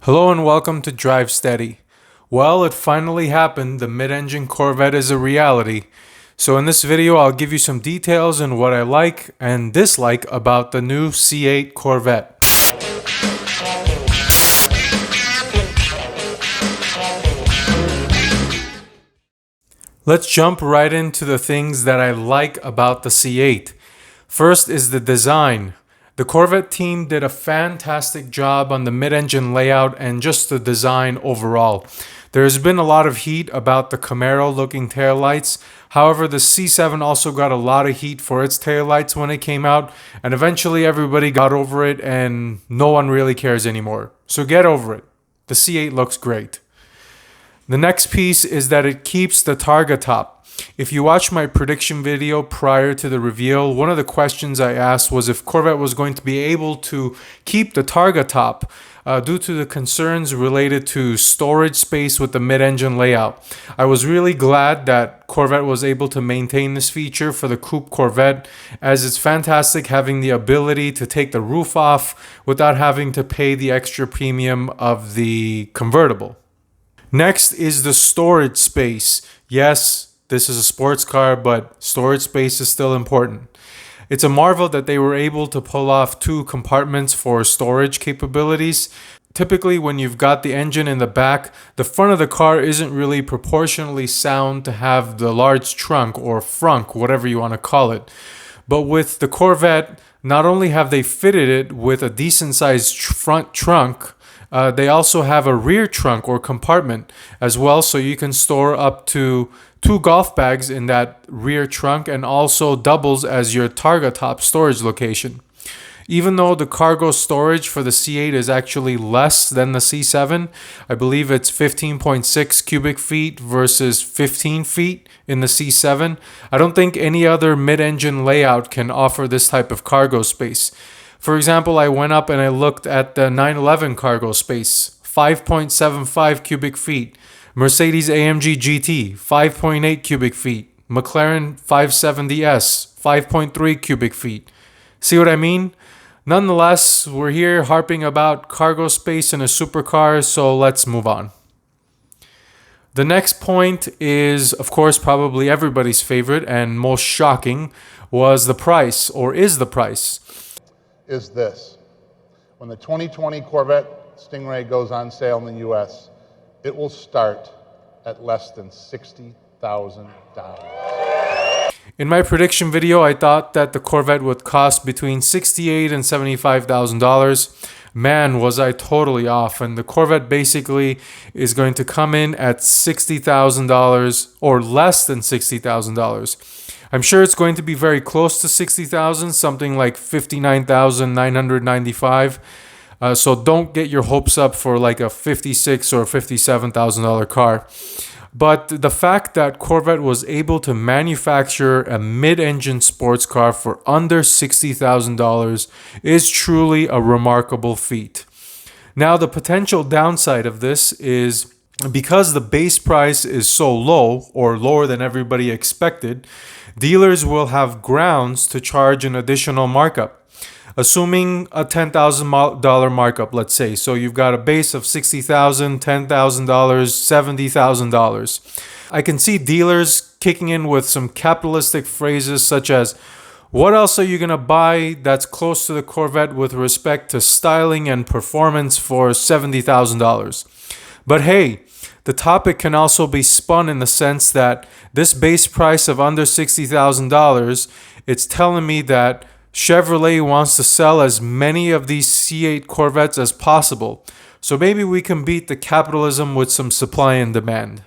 Hello and welcome to Drive Steady. Well, it finally happened. The mid-engine Corvette is a reality. So in this video, I'll give you some details on what I like and dislike about the new C8 Corvette. Let's jump right into the things that I like about the C8. First is the design. The Corvette team did a fantastic job on the mid-engine layout and just the design overall. There's been a lot of heat about the Camaro-looking taillights. However, the C7 also got a lot of heat for its taillights when it came out, and eventually everybody got over it and no one really cares anymore. So get over it. The C8 looks great. The next piece is that it keeps the Targa top. If you watch my prediction video prior to the reveal, one of the questions I asked was if Corvette was going to be able to keep the Targa top due to the concerns related to storage space with the mid-engine layout. I was really glad that Corvette was able to maintain this feature for the Coupe Corvette, as it's fantastic having the ability to take the roof off without having to pay the extra premium of the convertible. Next is the storage space. Yes, this is a sports car, but storage space is still important. It's a marvel that they were able to pull off two compartments for storage capabilities. Typically, when you've got the engine in the back, the front of the car isn't really proportionally sound to have the large trunk or frunk, whatever you want to call it. But with the Corvette, not only have they fitted it with a decent sized front trunk, they also have a rear trunk or compartment as well, so you can store up to 2 golf bags in that rear trunk and also doubles as your Targa top storage location. Even though the cargo storage for the C8 is actually less than the C7, I believe it's 15.6 cubic feet versus 15 feet in the C7, I don't think any other mid-engine layout can offer this type of cargo space. For example, I went up and I looked at the 911 cargo space, 5.75 cubic feet. Mercedes-AMG GT, 5.8 cubic feet. McLaren 570S, 5.3 cubic feet. See what I mean? Nonetheless, we're here harping about cargo space in a supercar, so let's move on. The next point is, of course, probably everybody's favorite and most shocking, was the price, or is the price. Is this. When the 2020 Corvette Stingray goes on sale in the US, it will start at less than $60,000. In my prediction video, I thought that the Corvette would cost between $68,000 and $75,000. Man, was I totally off. And the Corvette basically is going to come in at $60,000 or less than $60,000. I'm sure it's going to be very close to $60,000, something like $59,995. So don't get your hopes up for like a $56,000 or $57,000 car. But the fact that Corvette was able to manufacture a mid-engine sports car for under $60,000 is truly a remarkable feat. Now, the potential downside of this is because the base price is so low, or lower than everybody expected, dealers will have grounds to charge an additional markup. Assuming a $10,000 markup, let's say. So you've got a base of $60,000, $10,000, $70,000. I can see dealers kicking in with some capitalistic phrases such as, what else are you going to buy that's close to the Corvette with respect to styling and performance for $70,000? But hey, the topic can also be spun in the sense that this base price of under $60,000, it's telling me that Chevrolet wants to sell as many of these C8 Corvettes as possible. So maybe we can beat the capitalism with some supply and demand.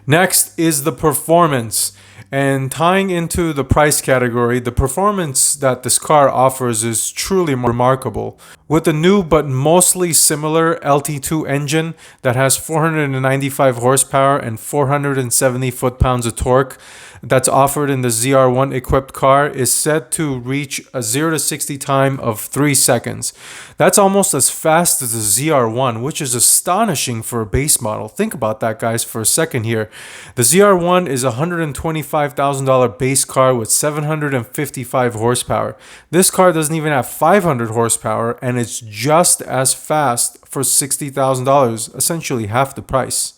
Next is the performance. And tying into the price category, the performance that this car offers is truly remarkable. With the new but mostly similar LT2 engine that has 495 horsepower and 470 foot-pounds of torque that's offered in the ZR1 equipped car is set to reach a 0 to 60 time of 3 seconds. That's almost as fast as the ZR1, which is astonishing for a base model. Think about that, guys, for a second here. The ZR1 is 125 $125,000 base car with 755 horsepower. This car doesn't even have 500 horsepower, and it's just as fast for $60,000, essentially half the price.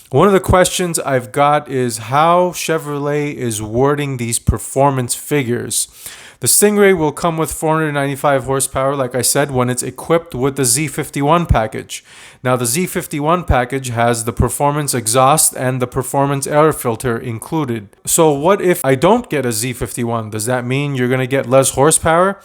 One of the questions I've got is how Chevrolet is wording these performance figures. The Stingray will come with 495 horsepower, like I said, when it's equipped with the Z51 package. Now, the Z51 package has the performance exhaust and the performance air filter included. So what if I don't get a Z51? Does that mean you're going to get less horsepower?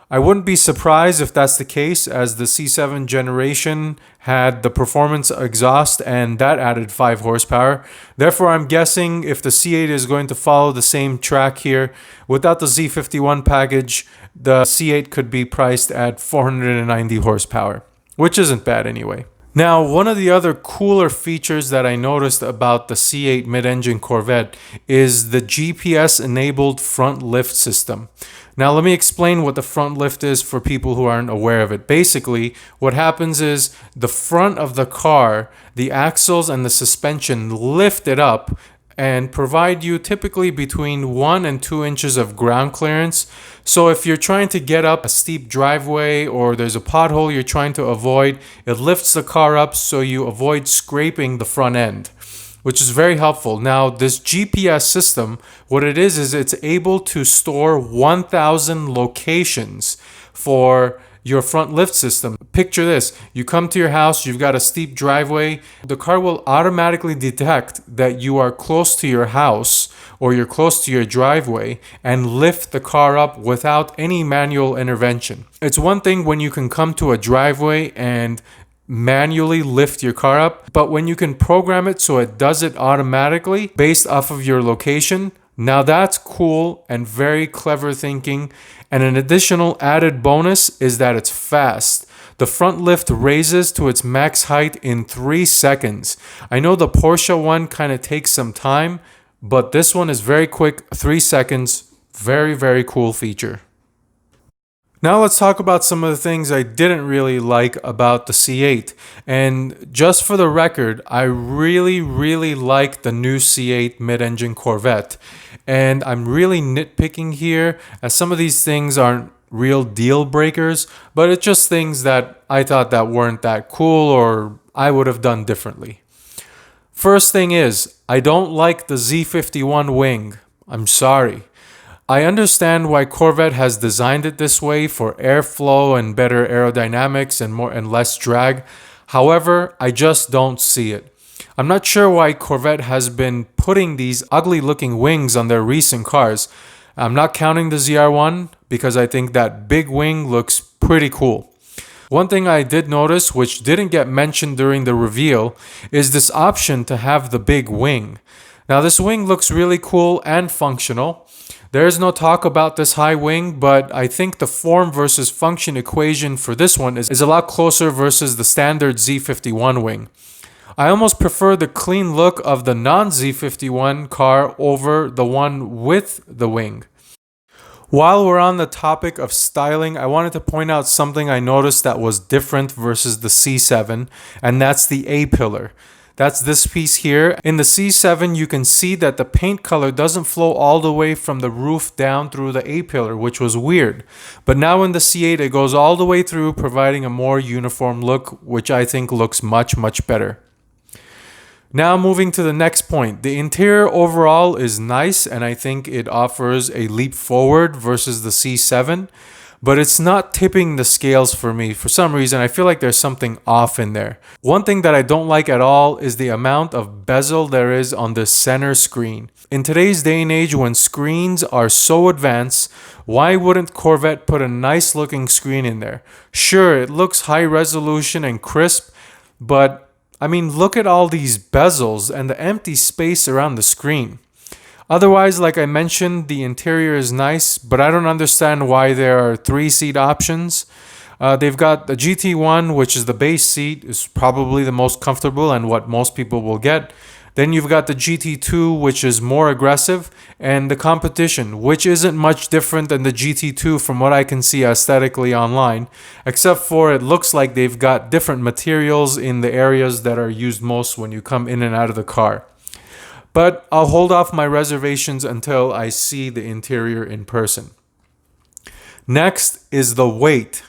I wouldn't be surprised if that's the case, as the C7 generation had the performance exhaust and that added 5 horsepower. Therefore, I'm guessing if the C8 is going to follow the same track here, without the Z51 package, the C8 could be priced at 490 horsepower, which isn't bad anyway. Now, one of the other cooler features that I noticed about the C8 mid-engine Corvette is the GPS-enabled front lift system. Now, let me explain what the front lift is for people who aren't aware of it. Basically, what happens is the front of the car, the axles and the suspension lift it up and provide you typically between 1 and 2 inches of ground clearance. So if you're trying to get up a steep driveway or there's a pothole you're trying to avoid, it lifts the car up so you avoid scraping the front end, which is very helpful. Now, this GPS system, what it is it's able to store 1,000 locations for your front lift system. Picture this. You come to your house, you've got a steep driveway. The car will automatically detect that you are close to your house or you're close to your driveway and lift the car up without any manual intervention. It's one thing when you can come to a driveway and manually lift your car up, but when you can program it so it does it automatically based off of your location, now that's cool and very clever thinking. And an additional added bonus is that it's fast. The front lift raises to its max height in 3 seconds. I know the Porsche one kind of takes some time, but this one is very quick, 3 seconds. Very, very cool feature. Now let's talk about some of the things I didn't really like about the C8. And just for the record, I really, really like the new C8 mid-engine Corvette. And I'm really nitpicking here, as some of these things aren't real deal breakers, but it's just things that I thought that weren't that cool or I would have done differently. First thing is, I don't like the Z51 wing. I'm sorry. I understand why Corvette has designed it this way for airflow and better aerodynamics and less drag. However, I just don't see it. I'm not sure why Corvette has been putting these ugly looking wings on their recent cars. I'm not counting the ZR1 because I think that big wing looks pretty cool. One thing I did notice, which didn't get mentioned during the reveal, is this option to have the big wing. Now, this wing looks really cool and functional. There's no talk about this high wing, but I think the form versus function equation for this one is a lot closer versus the standard Z51 wing. I almost prefer the clean look of the non-Z51 car over the one with the wing. While we're on the topic of styling, I wanted to point out something I noticed that was different versus the C7, and that's the A-pillar. That's this piece here. In the C7, you can see that the paint color doesn't flow all the way from the roof down through the A-pillar, which was weird. But now in the C8, it goes all the way through, providing a more uniform look, which I think looks much, much better. Now moving to the next point. The interior overall is nice, and I think it offers a leap forward versus the C7. But it's not tipping the scales for me. For some reason, I feel like there's something off in there. One thing that I don't like at all is the amount of bezel there is on the center screen. In today's day and age, when screens are so advanced, why wouldn't Corvette put a nice looking screen in there? Sure, it looks high resolution and crisp, but I mean, look at all these bezels and the empty space around the screen. Otherwise, like I mentioned, the interior is nice, but I don't understand why there are 3-seat options. They've got the GT1, which is the base seat, is probably the most comfortable and what most people will get. Then you've got the GT2, which is more aggressive, and the competition, which isn't much different than the GT2 from what I can see aesthetically online, except for it looks like they've got different materials in the areas that are used most when you come in and out of the car. but I'll hold off my reservations until I see the interior in person. Next is the weight.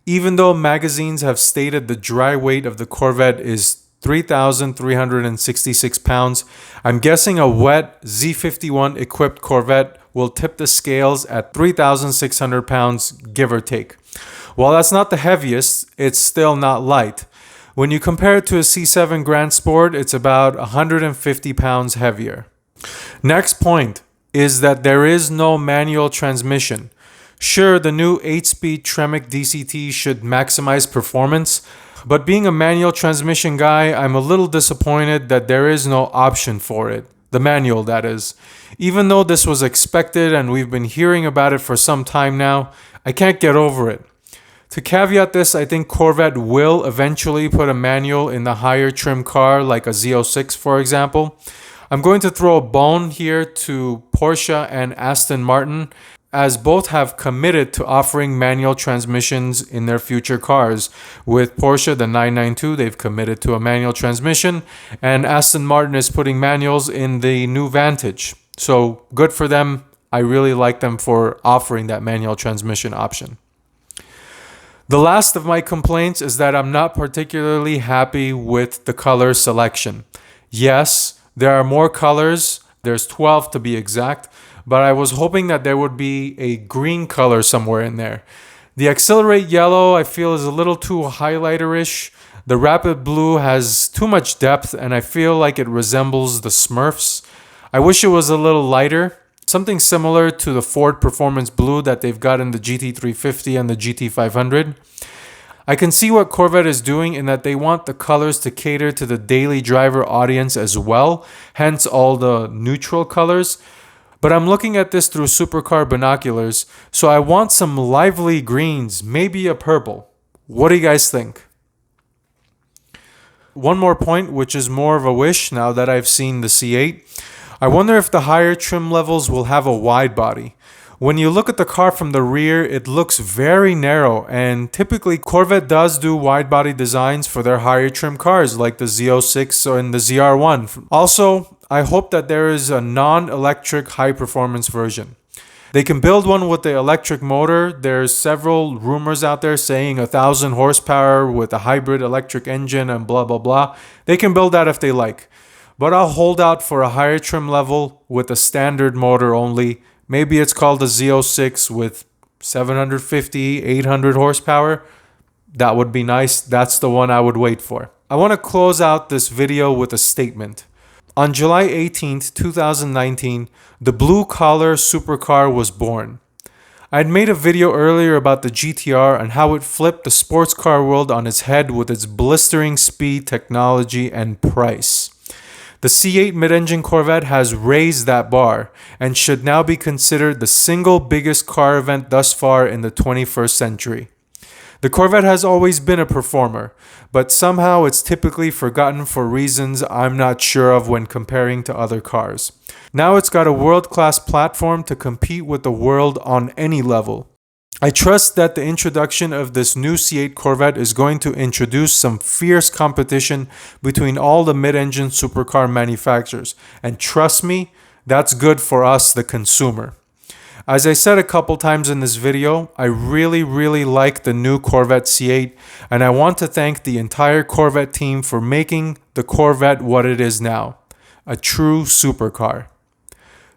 Even though magazines have stated the dry weight of the Corvette is 3,366 pounds, I'm guessing a wet Z51 equipped Corvette will tip the scales at 3,600 pounds, give or take. While that's not the heaviest, it's still not light. When you compare it to a C7 Grand Sport, it's about 150 pounds heavier. Next point is that there is no manual transmission. Sure, the new 8-speed Tremec DCT should maximize performance, but being a manual transmission guy, I'm a little disappointed that there is no option for it. The manual, that is. Even though this was expected and we've been hearing about it for some time now, I can't get over it. To caveat this, I think Corvette will eventually put a manual in the higher trim car like a Z06 for example. I'm going to throw a bone here to Porsche and Aston Martin, as both have committed to offering manual transmissions in their future cars. With Porsche, the 992, they've committed to a manual transmission, and Aston Martin is putting manuals in the new Vantage. So good for them. I really like them for offering that manual transmission option. The last of my complaints is that I'm not particularly happy with the color selection. Yes, there are more colors. There's 12 to be exact, but I was hoping that there would be a green color somewhere in there. The Accelerate Yellow I feel is a little too highlighterish. The Rapid Blue has too much depth and I feel like it resembles the Smurfs. I wish it was a little lighter. Something similar to the Ford Performance Blue that they've got in the GT350 and the GT500. I can see what Corvette is doing in that they want the colors to cater to the daily driver audience as well, hence all the neutral colors. But I'm looking at this through supercar binoculars, so I want some lively greens, maybe a purple. What do you guys think? One more point, which is more of a wish now that I've seen the C8. I wonder if the higher trim levels will have a wide body. When you look at the car from the rear, it looks very narrow, and typically Corvette does do wide body designs for their higher trim cars like the Z06 and the ZR1. Also, I hope that there is a non-electric high performance version. They can build one with the electric motor. There's several rumors out there saying 1,000 horsepower with a hybrid electric engine and blah blah blah. They can build that if they like. But I'll hold out for a higher trim level with a standard motor only. Maybe it's called a Z06 with 750, 800 horsepower. That would be nice. That's the one I would wait for. I want to close out this video with a statement. On July 18th, 2019, the blue collar supercar was born. I had made a video earlier about the GTR and how it flipped the sports car world on its head with its blistering speed, technology, and price. The C8 mid-engine Corvette has raised that bar and should now be considered the single biggest car event thus far in the 21st century. The Corvette has always been a performer, but somehow it's typically forgotten for reasons I'm not sure of when comparing to other cars. Now it's got a world-class platform to compete with the world on any level. I trust that the introduction of this new C8 Corvette is going to introduce some fierce competition between all the mid-engine supercar manufacturers. And trust me, that's good for us, the consumer. As I said a couple times in this video, I really like the new Corvette C8, and I want to thank the entire Corvette team for making the Corvette what it is now, a true supercar.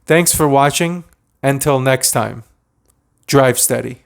Thanks for watching. Until next time, drive steady.